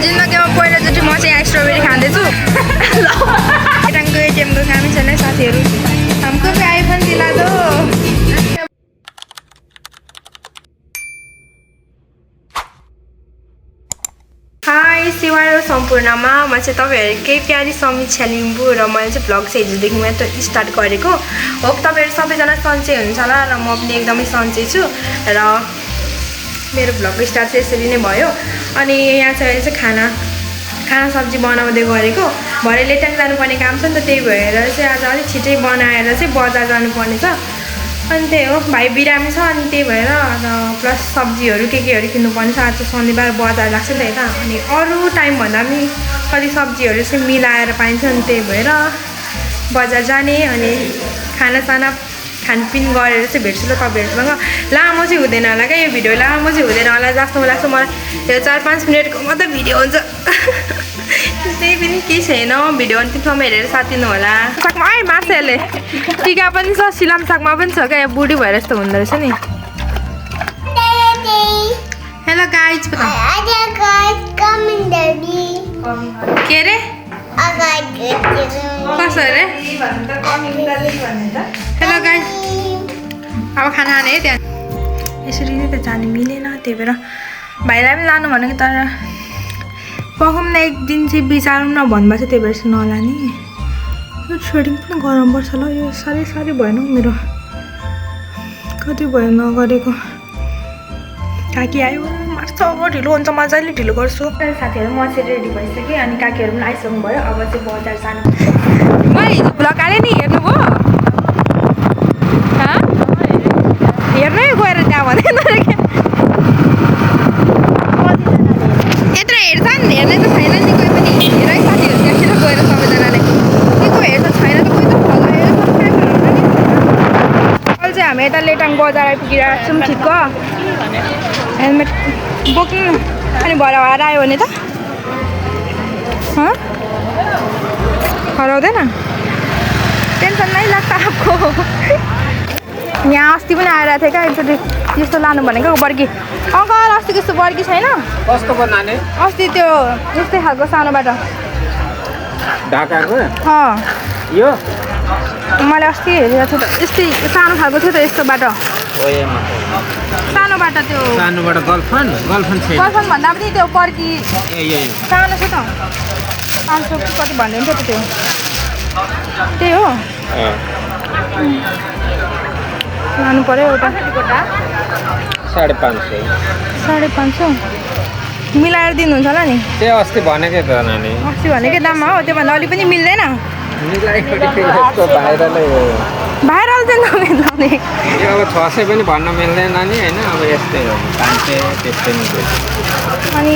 जिन्दगीमा पहिलोचोटि म चाहिँ यहाँ स्ट्रबेरी खाँदैछु केटाङको एटिएमको कामै छैन साथीहरू हमको भी आइफोन दिला दो हाई शिवाय सम्पूर्णमा म चाहिँ तपाईँहरूकै प्यारी समीक्षा लिम्बू र मैले चाहिँ भ्लग चाहिँ हिजोदेखि म स्टार्ट गरेको होप तपाईँहरू सबैजना सन्चै हुनुहुन्छ होला र म पनि एकदमै सन्चै छु र मेरो भ्लगको स्टार्ट चाहिँ यसरी नै भयो अनि यहाँ चाहिँ अहिले चाहिँ खाना सब्जी बनाउँदै गरेको भरे लेटाङ जानुपर्ने काम छ नि त त्यही भएर चाहिँ आज अलिक छिटै बनाएर चाहिँ बजार जानुपर्ने छ अनि त्यही हो भाइ बिरामी छ अनि त्यही भएर प्लस सब्जीहरू केहरू किन्नुपर्ने छ आज शनिबार बजार लाग्छ नि त यता अनि अरू टाइमभन्दा पनि अलिक सब्जीहरू चाहिँ मिलाएर पाइन्छ अनि त्यही भएर बजार जाने अनि खानासाना खानपिन गरेर चाहिँ भेट्छु ल तपाईँहरूसँग लामो चाहिँ हुँदैन होला क्या यो भिडियो लामो चाहिँ हुँदैन होला जस्तो लाग्छ मलाई यो 4-5 मिनटको मात्रै भिडियो हुन्छ त्यही पनि केही छैन भिडियो अन्तिमसम्म हेरेर साथ दिनु होला सागमा आए मार्छ यसले टिका पनि छ सिलाम सागमा पनि छ क्या बुढी भएर यस्तो हुँदो रहेछ नि हेलो गाइज के अरे कसो अरे हेलो गाइज अब खाना खाने है त्यहाँ यसरी नै त जानु मिलेन त्यही भएर भाइलाई पनि लानु भनेको तर पकाउँ न एक दिन चाहिँ बिचारौँ न भन्नुभएको छ त्यही भएर चाहिँ नलाने यो थ्रेडिङ पनि गरम पर्छ ल यो साह्रै भएन हौ मेरो कति भयो नगरेको काकी आयो मार्छ ढिलो हुन्छ मजाले ढिलो गर्छु साथीहरू म चाहिँ रेडी भइसकेँ अनि काकीहरू पनि आइसक्नु भयो अब चाहिँ बजार जानु मैले हिजो भ्लग हालेँ नि हेर्नुभयो हेर्नै गएर त्यहाँ भन्दैन यत्रो हेर्छन् हेर्ने त छैन नि कोही पनि हेर है साथीहरू त्यहाँतिर गएर सबैजनाले को हेर्छ छैन त कोही त फलो हेरेर अहिले चाहिँ हामी यता लेटाङ बजार आइपुगिरहेको छौँ ठिक्क हेलमेट बोक्नु अनि भरे हराएर आयो भने त हराउँदैन टेन्सन नै लाग्छ आपको यहाँ अस्ति पनि आइरहेको थियो क्या एकचोटि यस्तो लानु भनेको बर्की अङ्कल अस्तिको यस्तो बर्की छैन कस्तो बनाने अस्ति त्यो यस्तै खालको सानो बाटो ढाकाको यो मैले अस्ति हेरेको थिएँ त यस्तै सानो खालको थियो त यस्तो बाटो सानो बाटो त्यो सानोबाट गर्लफ्रेन्ड गर्लफ्रेन्ड भन्दा पनि त्यो पर्की सानो छ त 500 कति भन्दै थियो त त्यो त्यही हो लानु पर्यो एउटा 550 मिलाएर दिनुहुन्छ होला नि त्यो अस्ति भनेकै त नानी अस्ति भनेकै दाममा हो त्योभन्दा अलिक पनि मिल्दैन भाइरल चाहिँ नमिलाउने यो अब 600 पनि भन्न मिल्दैन नानी होइन अब यस्तै हो 500 त्यस्तै मिल्छ अनि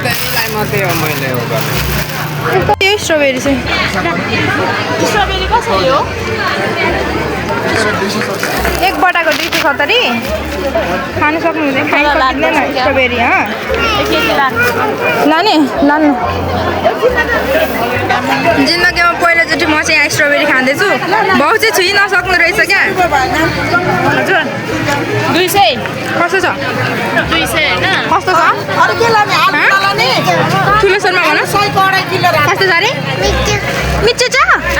त्यसलाई मात्रै हो मैले हो गर्ने त्यो स्ट्रबेरी चाहिँ स्ट्रबेरी कसरी हो एक बटाको 270 खानु सक्नुहुँदैन खाइसक्दैन स्ट्रबेरी लाने लानु जिन्दगीमा पहिलोचोटि म चाहिँ यहाँ स्ट्रबेरी खाँदैछु भाउ चाहिँ छुइ नसक्नु रहेछ क्या हजुर 200 कस्तो छ 200 हैन कस्तो छ ठुलो शर्मा भन कस्तो छ अरे मिठो छ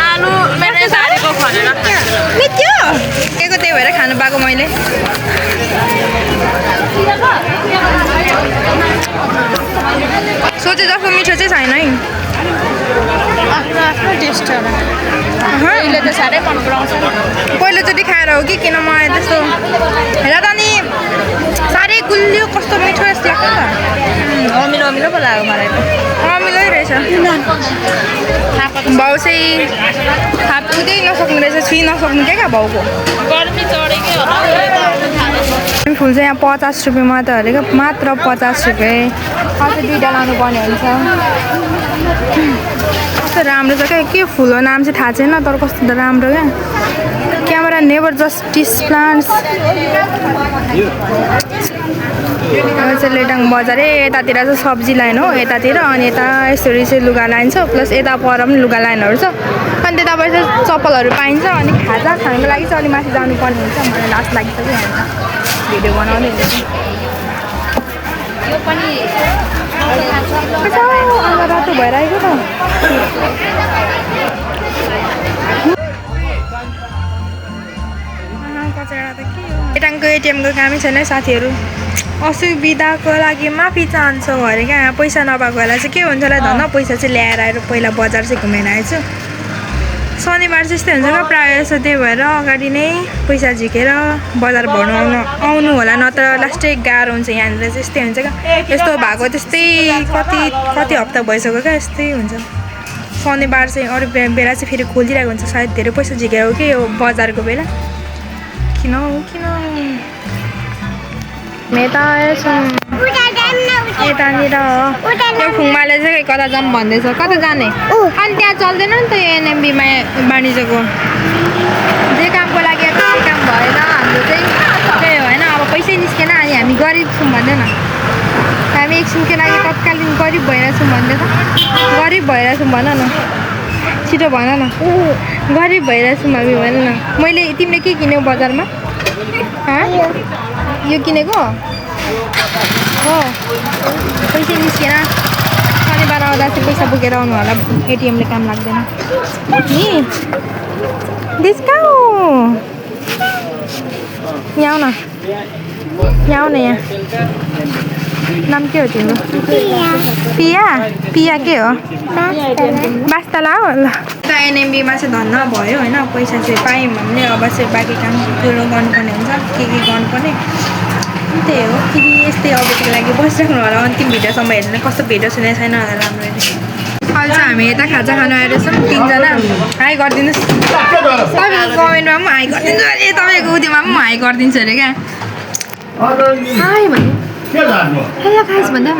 आलु मेरो सारेको खनेर मिठो केको त्यही भएर खानु पाएको मैले सोचे जस्तो मिठो चाहिँ छैन है आफ्नो आफ्नो टेस्ट हो अहिले त साह्रै मन पराउँछ पहिलोचोटि खाएर हो कि किन मलाई त्यस्तो हेर त नि साह्रै गुलियो कस्तो मिठो जस्तो लाग्छ त अमिलो पो लाग्यो मलाई त अमिलै रहेछ भाउ चाहिँ थाप्दै नसक्नु रहेछ छुइ नसक्नु क्या भाउको गर्मी चढेकै होला फुल चाहिँ यहाँ 50 रुपियाँ मात्र हरेको मात्र 50 रुपियाँ अझै 2टा लानु पर्ने हुन्छ कस्तो राम्रो छ क्या के फुल हो नाम चाहिँ थाहा छैन तर कस्तो त राम्रो क्या क्यामेरा नेभर जस्टिस प्लान्ट्स चाहिँ लेटाङ बजार यतातिर चाहिँ सब्जी लाइन हो यतातिर अनि यता यसरी चाहिँ लुगा लाइन छ प्लस यता पर पनि लुगा लाइनहरू छ अनि त्यताबाट चाहिँ चप्पलहरू पाइन्छ अनि खाजा खानुको लागि चाहिँ अलिक माथि जानुपर्ने हुन्छ मलाई लास्ट लागिसक्यो भिडियो बनाउने यो पनि त रातो भएर आएको त केटाङको एटिएमको कामै छैन साथीहरू असुविधाको लागि माफी चाहन्छौँ अरे क्या पैसा नभएकोलाई चाहिँ के हुन्छ होला धन्न पैसा चाहिँ ल्याएर आएर पहिला बजार चाहिँ घुमेर आएछु शनिबार चाहिँ यस्तै हुन्छ क्या प्रायः जस्तो त्यही भएर अगाडि नै पैसा झिकेर बजार भर्नु आउनु होला नत्र लास्टै गाह्रो हुन्छ यहाँनिर चाहिँ यस्तै हुन्छ क्या यस्तो भएको त्यस्तै कति हप्ता भइसक्यो क्या यस्तै हुन्छ शनिबार चाहिँ अरू बेला चाहिँ फेरि खोलिरहेको हुन्छ सायद धेरै पैसा झिकेर हो कि यो बजारको बेला किन यता यतानिर यो फुङमाले चाहिँ कता जाऊँ भन्दैछ कता जाने अनि त्यहाँ चल्दैन नि त यो एनएमबीमा वाणिज्यको जे कामको लागि त्यही काम भएन हाम्रो चाहिँ त्यही हो होइन अब पैसै निस्केन अनि हामी गरिब छौँ भन्दैन हामी एकछिनको लागि तत्कालीन गरिब भइरहेछौँ भन्दै त गरिब भइरहेछौँ भन न छिटो भन न गरिब भइरहेछौँ हामी भन न मैले तिमीले के किन्यौ बजारमा यो किनेको हो पैसा निस्केन शनिबार आउँदा चाहिँ पैसा बोकेर आउनु होला एटिएमले काम लाग्दैन नि डिस्काउ यहाँ आऊ न यहाँ नाम के हो तिम्रो पिया पिया के हो बास्ताला हो ल त एनएमबीमा चाहिँ धन्न भयो होइन पैसा चाहिँ पायौँ भने अब चाहिँ बाँकी काम ठुलो गर्नुपर्ने हुन्छ के गर्नुपर्ने त्यही हो कि यस्तै अबको लागि बसिराख्नु होला अन्तिम भिडियोसम्म हेर्नु कस्तो भिडियो सुनेको छैन होला राम्रो अहिले चाहिँ हामी यता खाजा खानु आएर छौँ 3 जना हाई गरिदिनुहोस् तपाईँको कमेन्टमा पनि हाई गरिदिन्छु अरे तपाईँको उयोमा पनि हाई गरिदिन्छु अरे क्या हाई भन्नु हेलो गाइस भन्दा न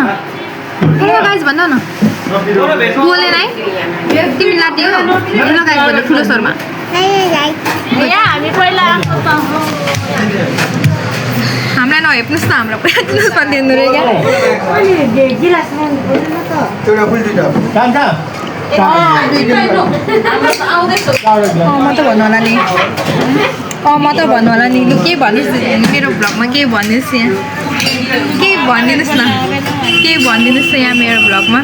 हेलो गाइस भन्दा न बोलेन है तिमी लाटी हो हेलो गाइस भन्नु ठुलो स्वरमा हामीलाई नहेप्नुहोस् न हाम्रो पैसा दिनुहोस् भनिदिनु रे म त भन्नु होला नि म त भन्नु होला नि लु के भन्नुहोस् मेरो भ्लगमा के भन्नुहोस् यहाँ के भनिदिनुहोस् न के भनिदिनुहोस् न यहाँ मेरो भ्लगमा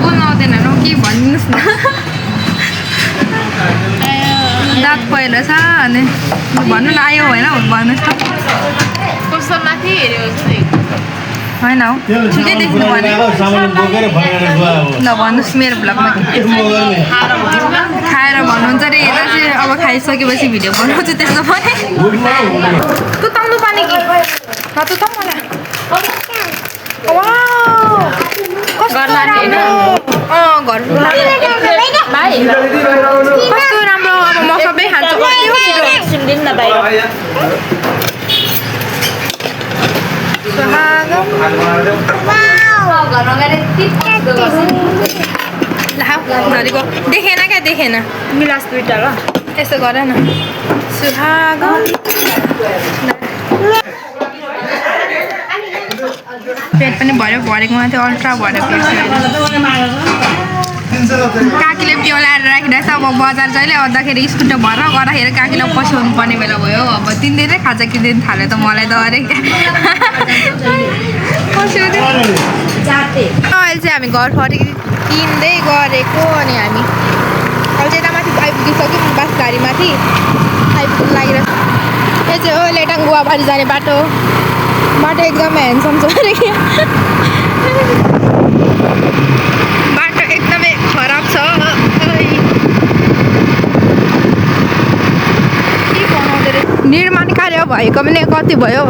बोल्नु आउँदैन न के भनिदिनुहोस् न दाँत पहिलो छ अनि भन्नु न आयो होइन भन्नुहोस् त होइन हौ ठिकै देख्नु पर्ने ल भन्नुहोस् मेरो भ्लगमा खाएर भन्नुहुन्छ अरे यता चाहिँ अब खाइसकेपछि भिडियो बनाउँछु त्यसो पनि तुताउनु पर्ने कि तुताउँ मलाई कस्तो राम्रो अब म सबै खान्छु देखेन क्या देखेन गिलास दुईटा ल यसो गर न सुहागम पेट पनि भरेको माथि अल्ट्रा भरेको काकीले पिउलाएर राखिरहेको छ अब बजार जहिले आउँदाखेरि स्कुटर भएर गर्दाखेरि काकीलाई पस्याउनु पर्ने बेला भयो अब तिनले खाजा किनिदिनु थाल्यो त मलाई त अरे अहिले चाहिँ हामी घर फर्किँदै गरेको अनि हामी अहिले चाहिँ यता माथि आइपुगिसक्यौँ बस गाडीमाथि आइपुग्नु लागिरहेको यो चाहिँ हो लेटाङ गुवाबारी जाने बाटो एकदमै ह्यान्डसम छ अरे बाटो एकदमै खराब छ निर्माण कार्य भएको पनि कति भयो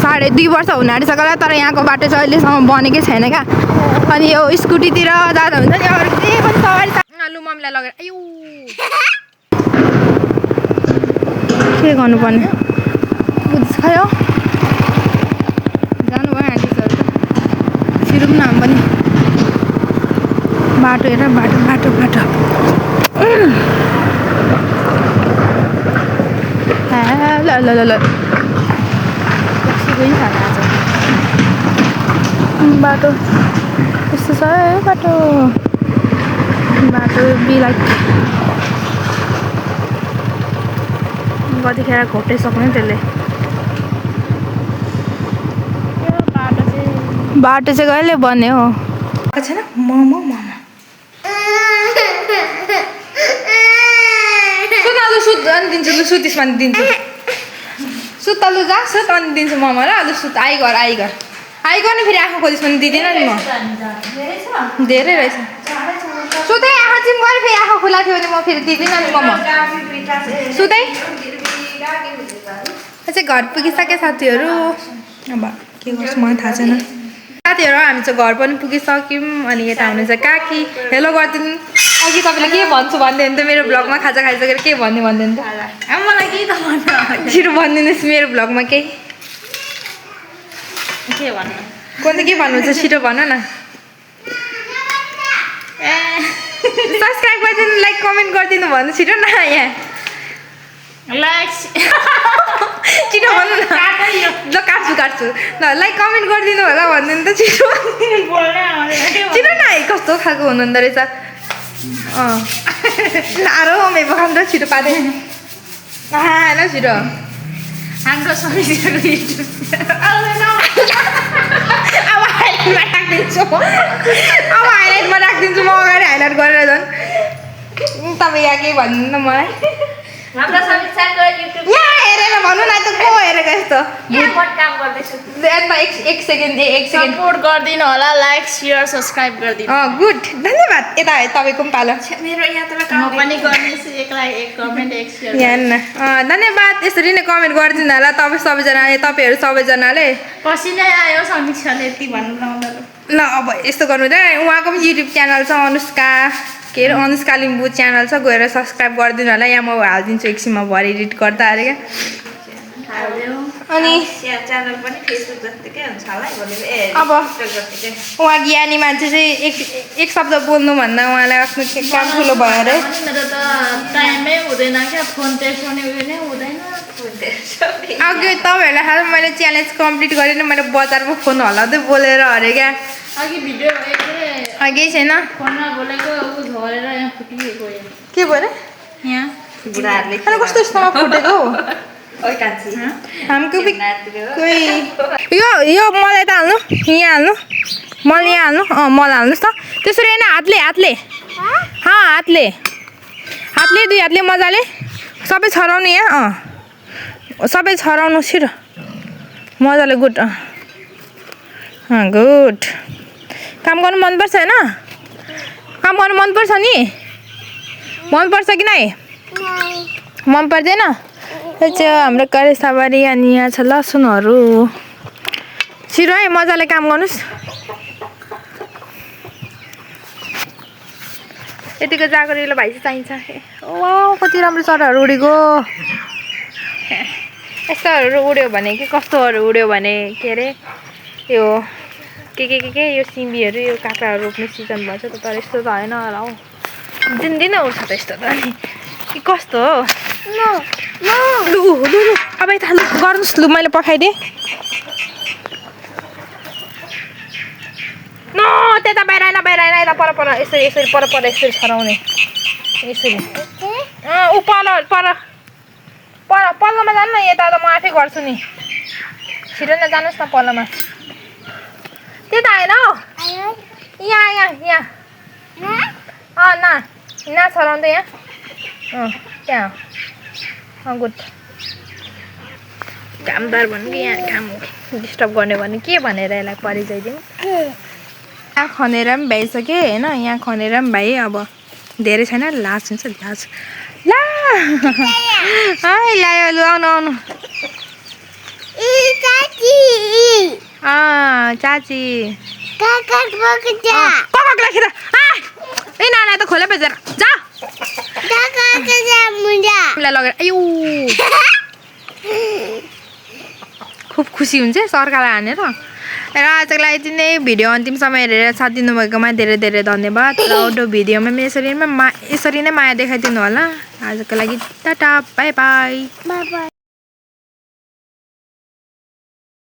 2.5 वर्ष हुन आँटिसक्यो तर यहाँको बाटो चाहिँ अहिलेसम्म बनेकै छैन क्या अनि यो स्कुटीतिर जाँदा हुन्छ नि अरू केही पनि सवारी आलु मम्मीलाई लगेर आयु के गर्नुपर्ने बुझ्छ खै जानुभयो आन्टीहरू छिरौँ न हामी पनि बाटो हेर बाटो ल बाटो यस्तो छ है बाटो बिलाइक कतिखेर घोटै सक्ने त्यसले बाटो चाहिँ कहिले बन्ने हो छैन मोमो सुत आज सुत अनि दिन्छु लु सुत त्यसमा दिन्छु सुत लु जा सुत अनि दिन्छु मोमो ल लु सुत आइगर नि फेरि आँखा खोलिस् भने दिँदैन नि म धेरै रहेछ सुतै आँखा चिम गरेँ फेरि आँखा खुला थियो भने म फेरि दिँदिनँ नि मोमो सुतै चाहिँ घर पुगिसके साथीहरू अब के गर्छु मलाई थाहा छैन साथीहरू हामी चाहिँ घर पनि पुगिसक्यौँ अनि यता हुनुहुन्छ काकी हेलो गरिदिनु अघि तपाईँले के भन्छु भन्दै नि त मेरो ब्लगमा खाजा खाइसकेर के भन्ने भन्दैन त मलाई केही त भन्नु छिटो भनिदिनुहोस् मेरो ब्लगमा केही के भन्नु कोही त के भन्नुहुन्छ छिटो भन न सब्सक्राइब गरिदिनु लाइक कमेन्ट गरिदिनु भन्नु छिटो न यहाँ छिटो भन्नु न ल काट्छु ल लाइक कमेन्ट गरिदिनु होला भन्नु त छिटो छिटो न कस्तो खालको हुनुहुँदो रहेछ लारो मेरो काम त छिटो पाँदैन होइन छिटो हाम्रो समितिको युट्युब अब हाइलाइटमा राखिदिन्छु म अगाडि हाइलाइट गरेर झन् तपाईँ यहाँ केही भन्नु न मलाई हाम्रो समितिको युट्युब यहाँ हेरेर भन्नु न त को हेरेको यस्तो काम गर्दैछु एक सेकेन्ड सपोर्ट गरिदिनु होला लाइक सेयर सब्सक्राइब गरिदिनु गुड धन्यवाद यता तपाईँको पनि पालो मेरो यहाँ त म पनि गर्नेछु एकलाई एक कमेन्ट एक सेयर यहाँ धन्यवाद यसरी नै कमेन्ट गरिदिनु होला तपाईँहरू सबैजनाले पछि नै आयो समीक्षाले यति भन्नु लाउँदा ल अब यस्तो गर्नु त उहाँको पनि युट्युब च्यानल छ अनुष्का के अरे अनुष्का लिम्बू च्यानल छ गएर सब्सक्राइब गरिदिनु होला यहाँ म हालिदिन्छु एकछिनमा भरे एडिट गर्दा अरे क्या अनि च्यानल पनि फेसबुक जत्तिकै हुन्छ होला अब उहाँ ज्ञानी मान्छे चाहिँ एक शब्द बोल्नु भन्दा उहाँलाई आफ्नो काम ठुलो भयो अरे मेरो त टाइमै हुँदैन क्या फोन टेन्सन नै हुँदैन अघि तपाईँहरूलाई थाहा मैले च्यालेन्ज कम्प्लिट गरेर मैले बजारमा फोन हल्लाउँदै बोलेर अरे क्या अघि भिडियो अघि छैन फोनमा बोलेको ऊ झरेर यहाँ फुटिएको के भयो यहाँ बुढाहरूले कस्तो यस्तोमा फुटेको हाम्रो यो मलाई त हाल्नु यहाँ हाल्नु मलाई यहाँ हाल्नु मलाई हाल्नुहोस् त त्यसरी होइन हातले हातले दुई हातले मजाले सबै छराउनु यहाँ सबै छराउनु छिटो मजाले गुड गुड काम गर्नु मनपर्छ होइन काम गर्नु मनपर्छ नि मनपर्छ कि नै मन पर्दैन यो चाहिँ हाम्रो करेसाबारी अनि यहाँ छ लसुनहरू छिटो है मजाले काम गर्नुहोस् यतिको जागरिलो भाइ चाहिँ चाहिन्छ वा कति राम्रो चराहरू उडेको यस्तोहरू उड्यो भने कि कस्तोहरू उड्यो भने के अरे यो के यो सिमीहरू यो काँक्राहरू रोप्ने सिजन भन्छ त तर यस्तो त होइन होला हौ दिनदिनै उठ्छ त यस्तो त कि कस्तो हो लु अब यता लु गर्नुहोस् लु मैले पठाइदिएँ न त्यता बाहिर यता पर यसरी पर यसरी छराउने यसरी ऊ पल्लोमा जानु न यता त म आफै गर्छु नि छिटो नै जानुहोस् न पल्लोमा त्यता होइन हौ यहाँ न छराउँदै यहाँ त्यहाँ गुड कामदार भन्नु कि यहाँ काम डिस्टर्ब गर्ने भन्नु के भनेर यसलाई परिचय दिउँ यहाँ खनेर पनि भ्याइसक्यो होइन यहाँ खनेर पनि भए अब धेरै छैन लाज हुन्छ लाज ला ल्यायो लु आउनु चाची ए नाना त खोला बेचेर जा लगेर अयो खुब खुसी हुन्छ सरकारलाई हानेर र आजको लागि यति नै भिडियो अन्तिमसम्म हेरेर साथ दिनुभएकोमा धेरै धेरै धन्यवाद र अरू भिडियोमा यसरी नै माया देखाइदिनु होला आजको लागि टाटा बाई बाई